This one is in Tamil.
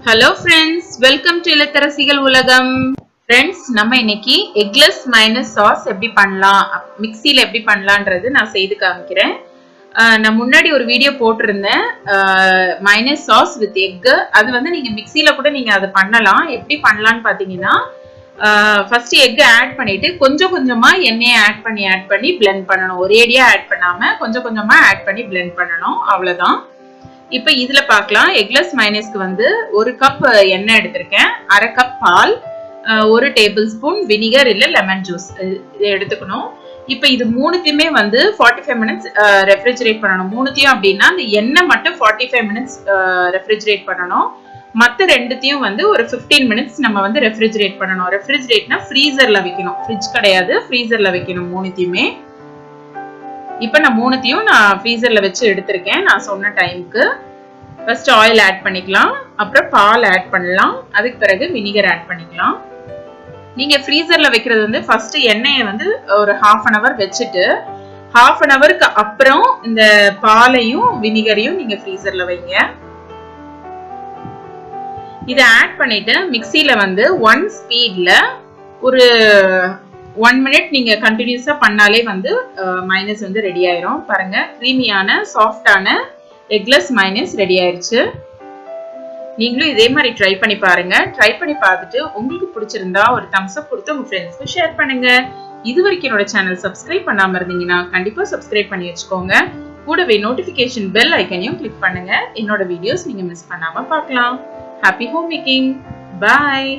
Hello friends, welcome to Illatharasigal Ulagam. Friends, நம்ம இன்னைக்கு eggless mayonnaise sauce எப்படி பண்ணலாம், மிக்ஸில எப்படி பண்ணலாம்ன்றது நான் செய்து காமிக்கிறேன். நான் முன்னாடி ஒரு வீடியோ போட்டிருந்தேன் mayonnaise sauce with egg. அது வந்து நீங்க மிக்ஸில கூட நீங்க அதை பண்ணலாம். எப்படி பண்ணலாம்னு பாத்தீங்கன்னா ஃபர்ஸ்ட் எக் ஆட் பண்ணிட்டு கொஞ்சம் கொஞ்சமா எண்ணெயை ஆட் பண்ணி blend பண்ணணும். ஒரேடியா ஆட் பண்ணாம கொஞ்சம் கொஞ்சமா ஆட் பண்ணி blend பண்ணணும். அவ்வளவுதான். இப்போ இதுல பார்க்கலாம் எக்லெஸ் மைனஸ்க்கு வந்து 1 கப் எண்ணெய் எடுத்திருக்கேன், 1/2 கப் பால், 1 டேபிள் ஸ்பூன் வினிகர் இல்ல லெமன் ஜூஸ் இதை எடுத்துக்கணும். இப்போ இது மூணுத்தையுமே வந்து 45 மினிட்ஸ் ரெஃப்ரிஜரேட் பண்ணணும். மூணுத்தையும் அப்படின்னா இந்த எண்ணெய் மட்டும் 45 மினிட்ஸ் ரெஃப்ரிஜரேட் பண்ணணும். மற்ற ரெண்டுத்தையும் வந்து ஒரு 15 மினிட்ஸ் நம்ம வந்து ரெஃப்ரிஜரேட் பண்ணணும். ரெஃப்ரிஜரேட்னா ஃப்ரீசர்ல வைக்கணும், ஃப்ரிட்ஜ் கிடையாது, ஃப்ரீசர்ல வைக்கணும் மூணுத்தையுமே. இப்போ நான் மூணுத்தையும் ஃப்ரீசர்ல வச்சு எடுத்திருக்கேன் நான் சொன்ன டைமுக்கு. ஃபர்ஸ்ட் ஆயில் ஆட் பண்ணிக்கலாம், அப்புறம் பால் ஆட் பண்ணலாம், அதுக்கு பிறகு வினிகர் ஆட் பண்ணிக்கலாம். நீங்க ஃப்ரீசர்ல வைக்கிறது வந்து ஃபர்ஸ்ட் எண்ணெயை வந்து ஒரு 1/2 hour வச்சுட்டு 1/2 hourக்கு அப்புறம் இந்த பாலையும் வினிகரையும் நீங்க ஃப்ரீசர்ல வைங்க. இதை ஆட் பண்ணிட்டு மிக்ஸில வந்து 1 ஸ்பீட்ல ஒரு 1 minute நீங்க கண்டினியூஸா பண்ணாலே வந்து மைனஸ் வந்து ரெடி ஆயிரும். பாருங்க, கிரீமியான சாஃப்டான எக்லெஸ் மைனஸ் ரெடி ஆயிருச்சு. நீங்களும் இதே மாதிரி ட்ரை பண்ணி பாருங்க. ட்ரை பண்ணி பார்த்துட்டு உங்களுக்கு பிடிச்சிருந்தா ஒரு தம்ஸ் அப் கொடுத்து உங்க ஃப்ரெண்ட்ஸ்க்கு ஷேர் பண்ணுங்க. இது வரைக்கும் என்னோட சேனல் சப்ஸ்கிரைப் பண்ணாம இருந்தீங்கன்னா கண்டிப்பா சப்ஸ்கிரைப் பண்ணி வச்சுக்கோங்க. கூடவே நோட்டிபிகேஷன் பெல் ஐக்கனையும் கிளிக் பண்ணுங்க. என்னோட வீடியோஸ் நீங்க மிஸ் பண்ணாம பார்க்கலாம். Happy home making. பாய்.